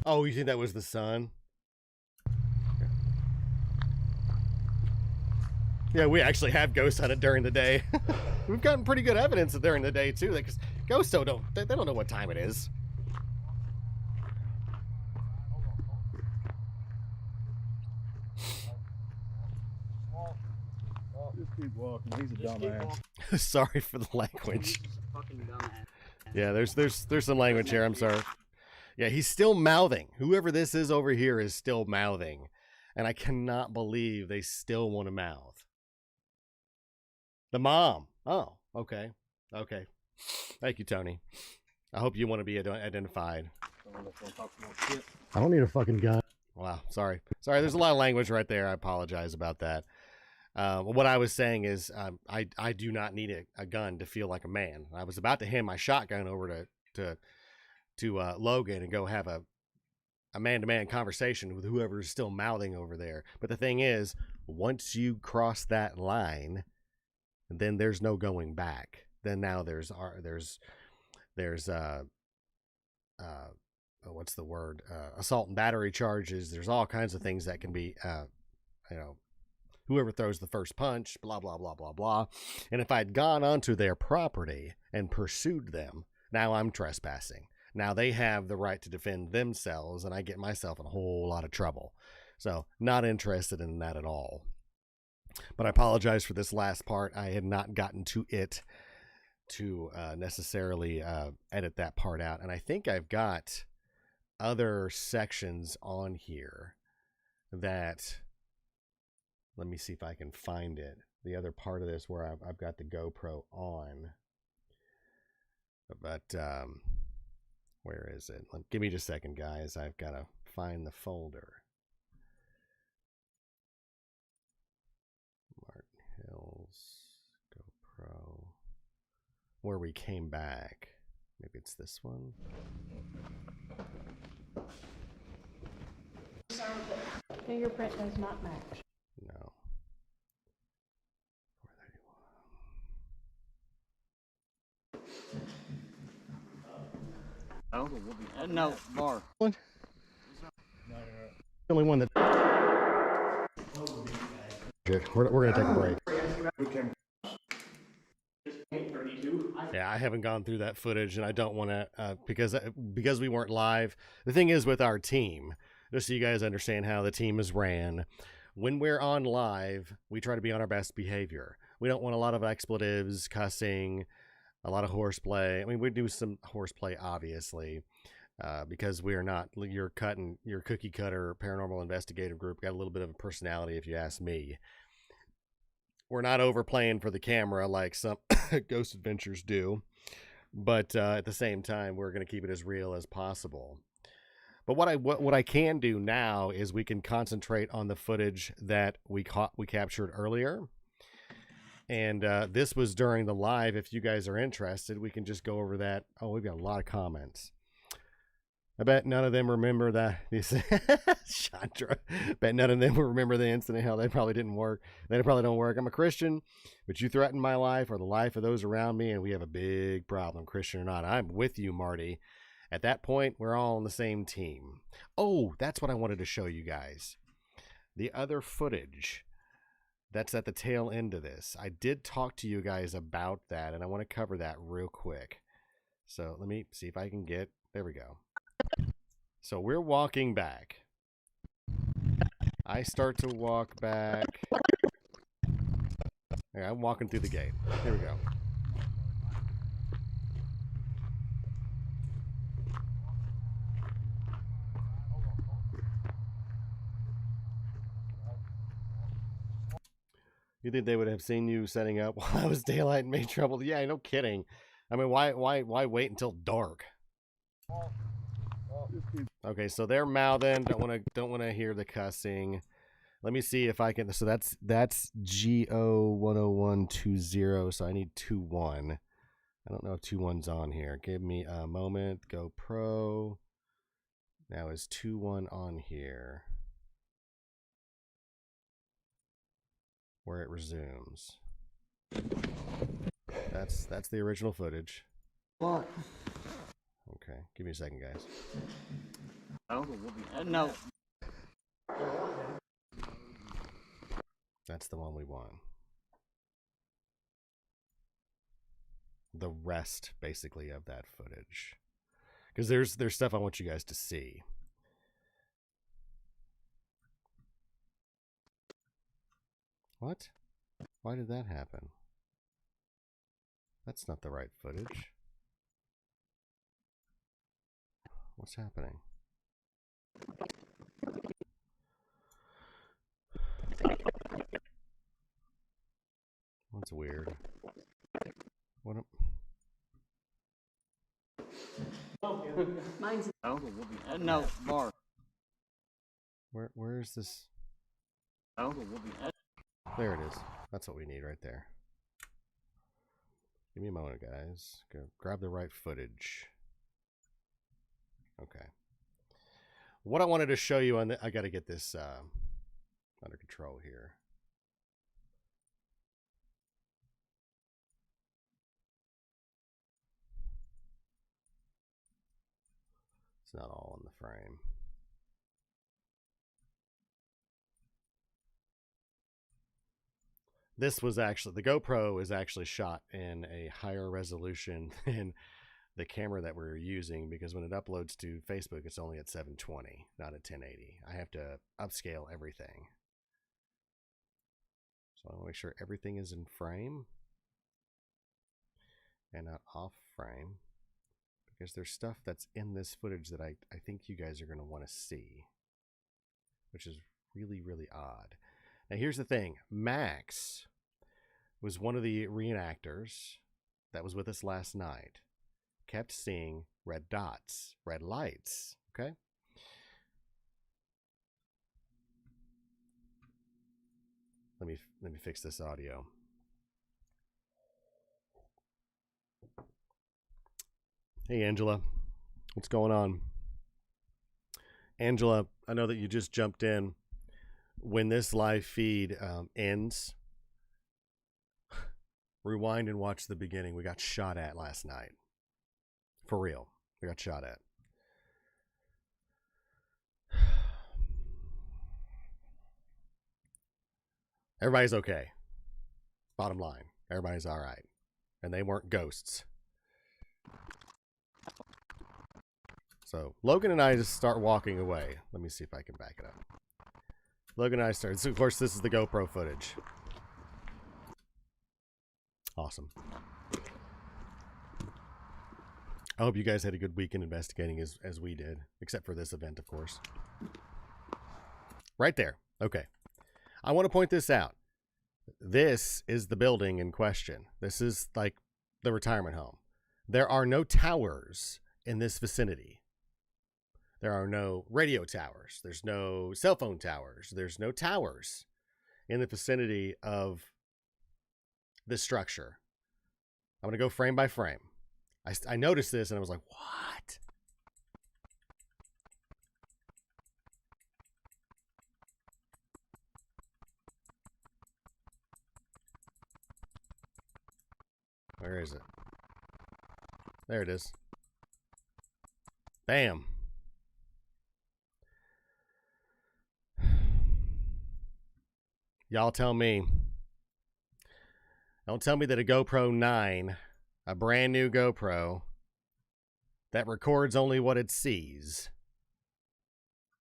Oh, you think that was the sun? Yeah, we actually have ghost hunted during the day. We've gotten pretty good evidence during the day too, because ghosts they don't know what time it is. Just keep walking. He's a dumbass. Sorry for the language. Yeah, there's some language here. I'm sorry. Yeah, he's still mouthing. Whoever this is over here is still mouthing, and I cannot believe they still want to mouth. The mom. Oh, okay. Okay. Thank you, Tony. I hope you want to be identified. I don't need a fucking gun. Wow. Sorry. There's a lot of language right there. I apologize about that. What I was saying is, I do not need a gun to feel like a man. I was about to hand my shotgun over to Logan and go have a man-to-man conversation with whoever is still mouthing over there. But the thing is, once you cross that line, then there's no going back. Then now there's what's the word? Assault and battery charges. There's all kinds of things that can be, whoever throws the first punch, blah, blah, blah, blah, blah. And if I'd gone onto their property and pursued them, now I'm trespassing. Now they have the right to defend themselves, and I get myself in a whole lot of trouble. So not interested in that at all. But I apologize for this last part. I had not gotten to it to necessarily edit that part out. And I think I've got other sections on here that... Let me see if I can find it. The other part of this where I've got the GoPro on. But where is it? Give me just a second, guys. I've got to find the folder. Martin Hills, GoPro. Where we came back. Maybe it's this one. Fingerprint does not match. No. 431. No, bar. The only one that. We're going to take a break. Yeah, I haven't gone through that footage, and I don't want to because we weren't live. The thing is with our team, just so you guys understand how the team is ran. When we're on live, we try to be on our best behavior. We don't want a lot of expletives, cussing, a lot of horseplay. I mean, we do some horseplay, obviously, because we are not your cookie cutter paranormal investigative group. Got a little bit of a personality, if you ask me. We're not overplaying for the camera like some Ghost Adventures do, but at the same time, we're going to keep it as real as possible. But what I can do now is we can concentrate on the footage that we captured earlier. And this was during the live. If you guys are interested, we can just go over that. Oh, we've got a lot of comments. I bet none of them remember that. Chandra. Bet none of them will remember the incident. Hell, they probably didn't work. They probably don't work. I'm a Christian, but you threaten my life or the life of those around me, and we have a big problem, Christian or not. I'm with you, Marty. At that point, we're all on the same team. Oh, that's what I wanted to show you guys. The other footage that's at the tail end of this. I did talk to you guys about that, and I want to cover that real quick. So let me see if I can get... There we go. So we're walking back. I start to walk back. Okay, I'm walking through the gate. Here we go. You think they would have seen you setting up while I was daylight and made trouble? Yeah, no kidding. I mean, why wait until dark? Okay, so they're mouthing. Don't want to hear the cussing. Let me see if I can. So that's GO10120. So I need 21. I don't know if 21's on here. Give me a moment. GoPro. Now is 21 on here? Where it resumes. That's the original footage. What? Okay, give me a second, guys. No. That's the one we want. The rest, basically, of that footage, because there's stuff I want you guys to see. What? Why did that happen? That's not the right footage. What's happening? That's weird. What? Mine's No, bar. Where is this? There it is. That's what we need right there. Give me a moment, guys. Go grab the right footage. Okay. What I wanted to show you on the, I got to get this under control here. It's not all in the frame. This was actually, the GoPro is actually shot in a higher resolution than the camera that we're using, because when it uploads to Facebook, it's only at 720, not at 1080. I have to upscale everything. So I want to make sure everything is in frame and not off frame, because there's stuff that's in this footage that I think you guys are going to want to see, which is really, really odd. Now, here's the thing. Max was one of the reenactors that was with us last night. Kept seeing red dots, red lights, okay? Let me fix this audio. Hey, Angela. What's going on? Angela, I know that you just jumped in. When this live feed ends, rewind and watch the beginning. We got shot at last night. For real. We got shot at. Everybody's okay. Bottom line. Everybody's all right. And they weren't ghosts. So Logan and I just start walking away. Let me see if I can back it up. Logan and I started. So of course, this is the GoPro footage. Awesome. I hope you guys had a good weekend investigating as we did, except for this event, of course. Right there. Okay. I want to point this out. This is the building in question. This is like the retirement home. There are no towers in this vicinity. There are no radio towers. There's no cell phone towers. There's no towers in the vicinity of this structure. I'm going to go frame by frame. I noticed this and I was like, what? Where is it? There it is. Bam. Y'all tell me. Don't tell me that a GoPro 9, a brand new GoPro, that records only what it sees,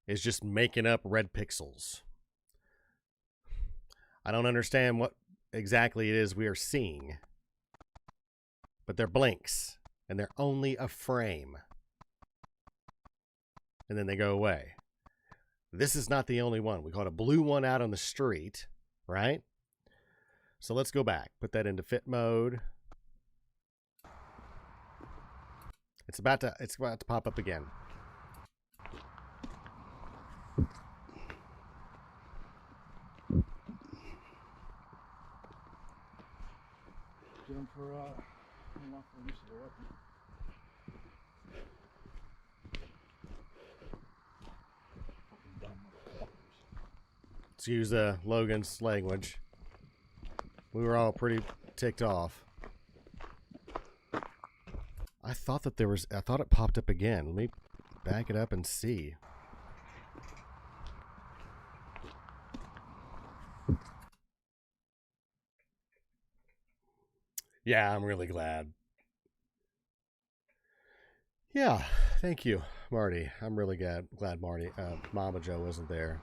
is just making up red pixels. I don't understand what exactly it is we are seeing. But they're blinks, and they're only a frame. And then they go away. This is not the only one. We caught a blue one out on the street, right? So let's go back. Put that into fit mode. It's about to pop up again. Excuse Logan's language. We were all pretty ticked off. I thought it popped up again. Let me back it up and see. Yeah, I'm really glad. Yeah, thank you, Marty. I'm really glad Marty, Mama Joe wasn't there.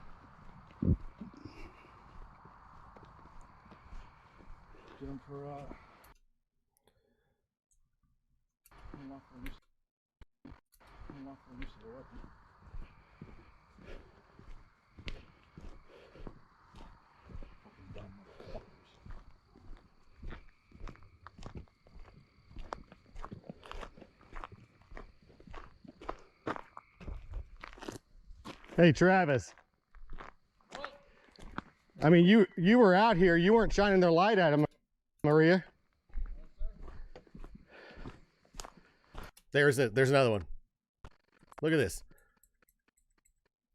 Hey, Travis. What? I mean, you were out here. You weren't shining their light at them, Maria. There's another one. Look at this.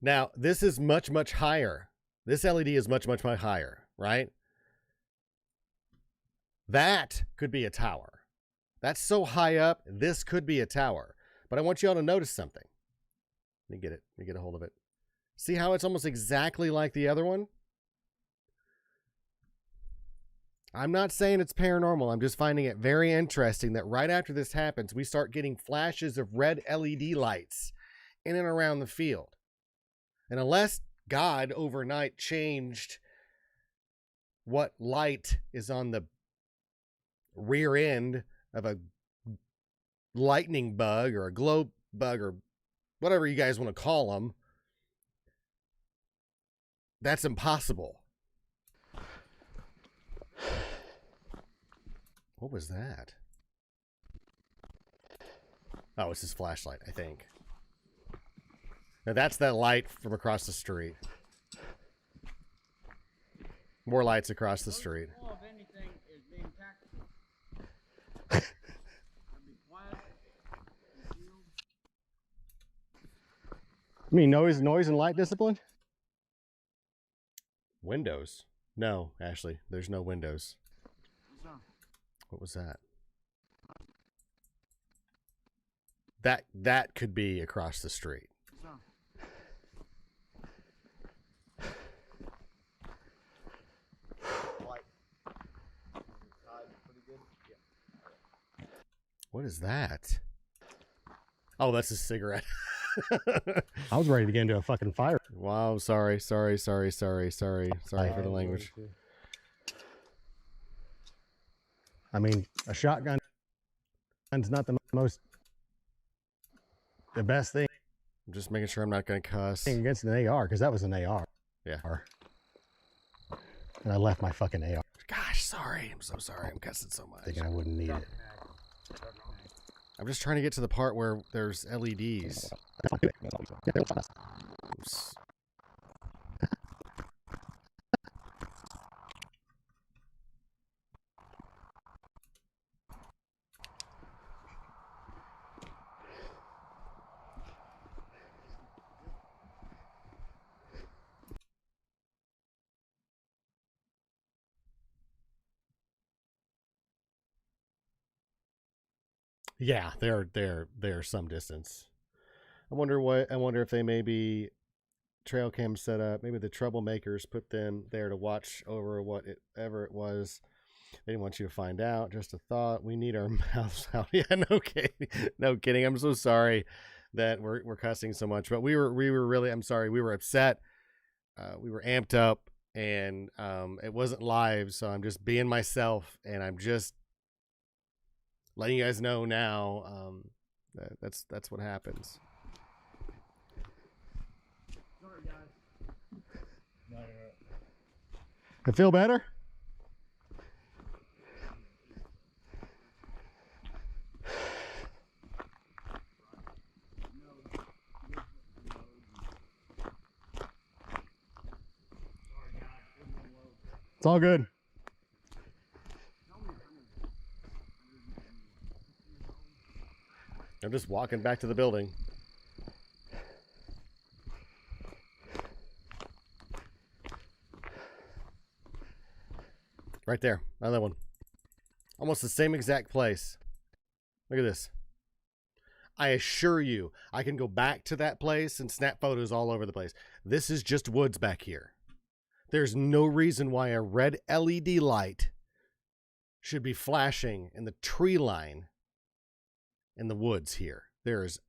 Now, this is much, much higher. This LED is much, much, much higher, right? That could be a tower. That's so high up, this could be a tower. But I want you all to notice something. Let me get it. Let me get a hold of it. See how it's almost exactly like the other one? I'm not saying it's paranormal. I'm just finding it very interesting that right after this happens, we start getting flashes of red LED lights in and around the field. And unless God overnight changed what light is on the rear end of a lightning bug or a glow bug or whatever you guys want to call them, that's impossible. What was that? Oh, it's his flashlight, I think. Now that's that light from across the street. More lights across the street. If anything is being tactical. Be quiet. I mean, noise and light discipline? Windows. No, Ashley, there's no windows. What was that? That could be across the street. What is that? Oh, that's a cigarette. I was ready to get into a fucking fire. Wow, sorry for the language. I mean, a shotgun is not the best thing I'm just making sure I'm not going to cuss. against an AR, because that was an AR. Yeah. And I left my fucking AR Gosh, sorry. I'm so sorry. I'm cussing so much. thinking I wouldn't need it. I'm just trying to get to the part where there's LEDs. Oops. Yeah, they're some distance. I wonder if they maybe trail cam set up. Maybe the troublemakers put them there to watch over whatever it was. They didn't want you to find out. Just a thought. We need our mouths out. Yeah, no kidding. No kidding. I'm so sorry that we're cussing so much, but we were really. I'm sorry. We were upset. We were amped up, and it wasn't live, so I'm just being myself, and I'm just letting you guys know now. That's what happens. Sorry, guys. I feel better? It's all good. I'm just walking back to the building. Right there, another one. Almost the same exact place. Look at this. I assure you, I can go back to that place and snap photos all over the place. This is just woods back here. There's no reason why a red LED light should be flashing in the tree line in the woods here. There is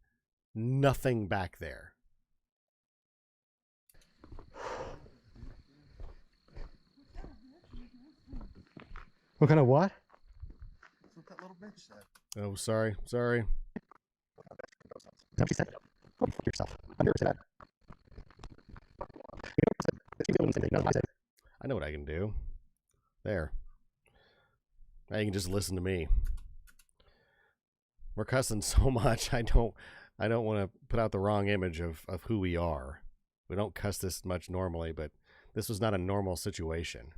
nothing back there. What kind of what? That's what that little bitch said. Oh, sorry. No, she said, "Go fuck yourself." I'm here to that. I know what I can do. There. Now you can just listen to me. We're cussing so much. I don't want to put out the wrong image of who we are. We don't cuss this much normally, but This was not a normal situation.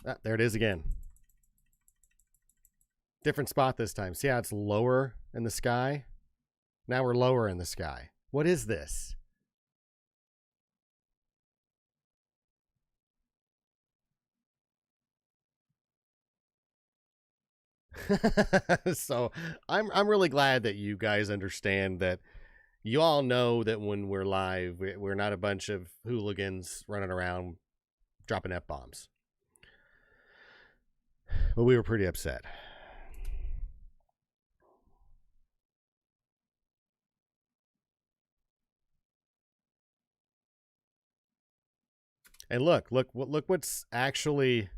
Ah, there it is again. Different spot this time. See how it's lower in the sky? Now we're lower in the sky. What is this? So I'm really glad that you guys understand that. You all know that when we're live, we're not a bunch of hooligans running around dropping F-bombs. But we were pretty upset. And look what's actually...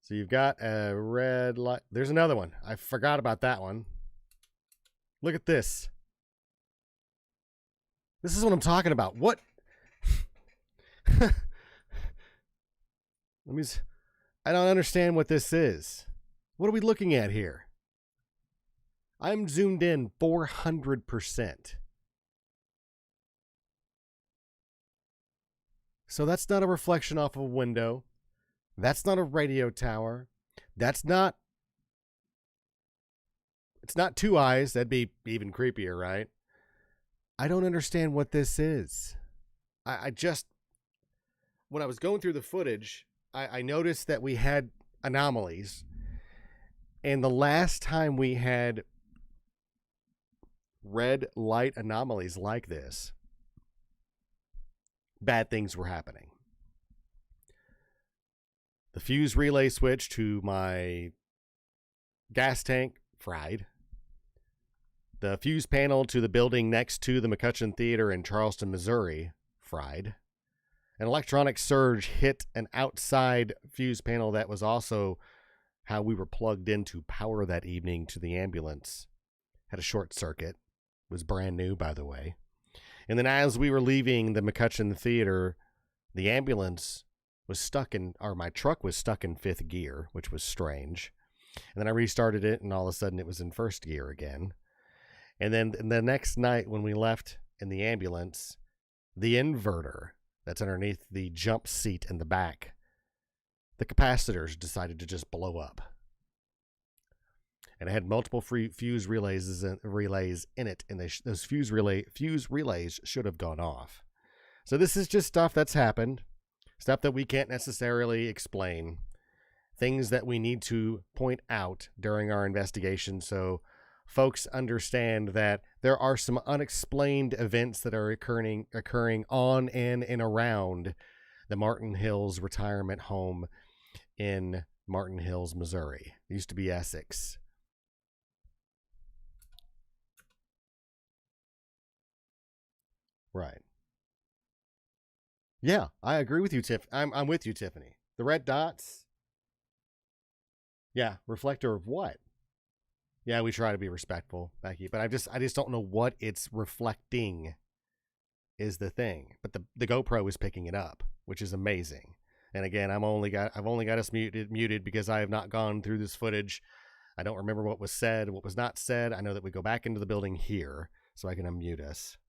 So you've got a red light. There's another one. I forgot about that one. Look at this. This is what I'm talking about. What? I don't understand what this is. What are we looking at here? I'm zoomed in 400%. So that's not a reflection off of a window. That's not a radio tower. It's not two eyes. That'd be even creepier, right? I don't understand what this is. I just, when I was going through the footage, I noticed that we had anomalies. And the last time we had red light anomalies like this, bad things were happening. The fuse relay switch to my gas tank fried. The fuse panel to the building next to the McCutcheon Theater in Charleston, Missouri, fried. An electronic surge hit an outside fuse panel that was also how we were plugged into power that evening to the ambulance. Had a short circuit. Was brand new, by the way. And then as we were leaving the McCutcheon Theater, the ambulance was stuck in, or my truck was stuck in 5th gear, which was strange. And then I restarted it, and all of a sudden it was in 1st gear again. And then the next night when we left in the ambulance, the inverter that's underneath the jump seat in the back, the capacitors decided to just blow up. And it had multiple fuse relays in it, and those fuse relays should have gone off. So this is just stuff that's happened, stuff that we can't necessarily explain, things that we need to point out during our investigation so folks understand that there are some unexplained events that are occurring on, in, and around the Martin Hills retirement home in Martin Hills, Missouri. It used to be Essex. Right. Yeah, I agree with you, Tiff. I'm with you, Tiffany. The red dots. Yeah, reflector of what? Yeah, we try to be respectful, Becky, but I just don't know what it's reflecting is the thing. But the GoPro is picking it up, which is amazing. And again, I've only got us muted because I have not gone through this footage. I don't remember what was said, what was not said. I know that we go back into the building here, so I can unmute us.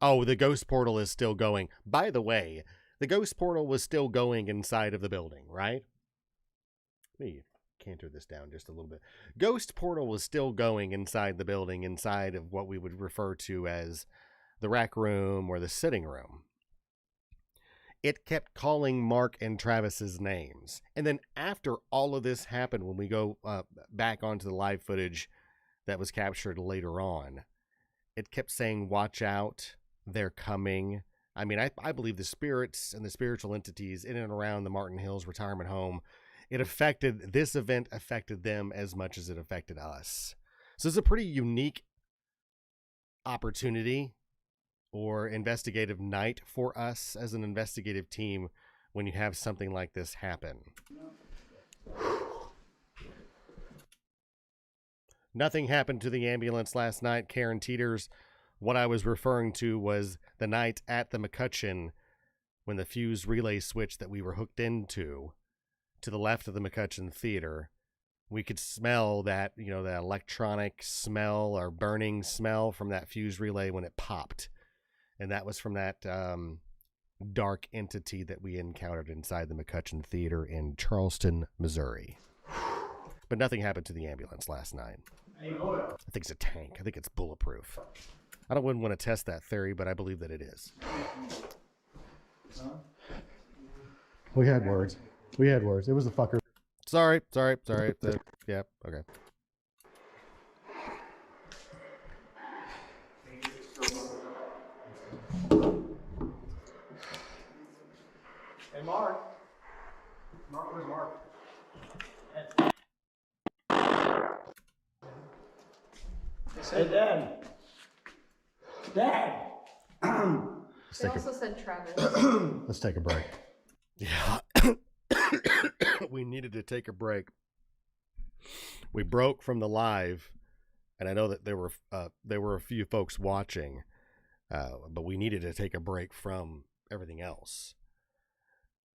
Oh, the ghost portal is still going. By the way, the ghost portal was still going inside of the building, right? Let me canter this down just a little bit. Ghost portal was still going inside the building, inside of what we would refer to as the rec room or the sitting room. It kept calling Mark and Travis's names. And then after all of this happened, when we go back onto the live footage that was captured later on, it kept saying, "Watch out. They're coming." I mean, I believe the spirits and the spiritual entities in and around the Martin Hills retirement home, this event affected them as much as it affected us. So it's a pretty unique opportunity or investigative night for us as an investigative team when you have something like this happen. Nothing happened to the ambulance last night, Karen Teeters. What I was referring to was the night at the McCutcheon when the fuse relay switch that we were hooked into to the left of the McCutcheon Theater, we could smell that, you know, that electronic smell or burning smell from that fuse relay when it popped. And that was from that dark entity that we encountered inside the McCutcheon Theater in Charleston, Missouri. But nothing happened to the ambulance last night. I think it's a tank. I think it's bulletproof. I wouldn't want to test that theory, but I believe that it is. We had words. We had words. It was a fucker. Sorry. Yeah, okay. Hey, Mark. Mark, where's Mark? Hey, Dad. Dad. They also said Travis. Let's take a break. Yeah. We needed to take a break. We broke from the live, and I know that there were a few folks watching, but we needed to take a break from everything else.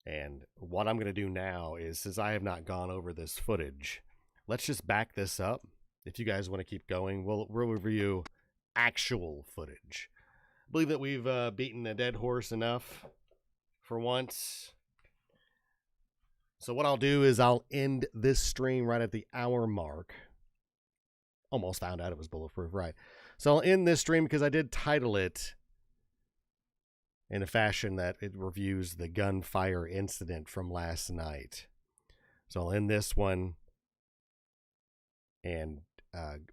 And what I'm going to do now is, since I have not gone over this footage, let's just back this up. If you guys want to keep going, we'll review actual footage. I believe that we've beaten a dead horse enough for once. So what I'll do is I'll end this stream right at the hour mark. Almost found out it was bulletproof, right? So I'll end this stream because I did title it in a fashion that it reviews the gunfire incident from last night. So I'll end this one, and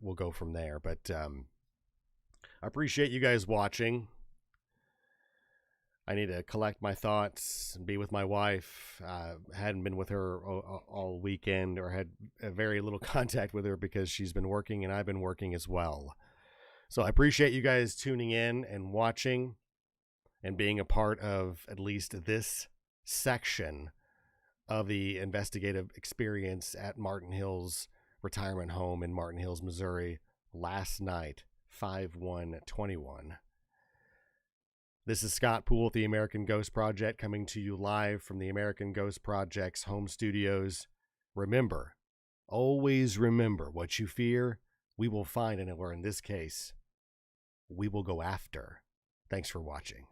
we'll go from there. But I appreciate you guys watching. I need to collect my thoughts and be with my wife. Hadn't been with her all weekend, or had very little contact with her because she's been working and I've been working as well. So I appreciate you guys tuning in and watching and being a part of at least this section of the investigative experience at Martin Hills Retirement Home in Martin Hills, Missouri, last night, 5/1/21. This is Scott Poole with the American Ghost Project, coming to you live from the American Ghost Project's home studios. Remember, always remember, what you fear, we will find, and or in this case, we will go after. Thanks for watching.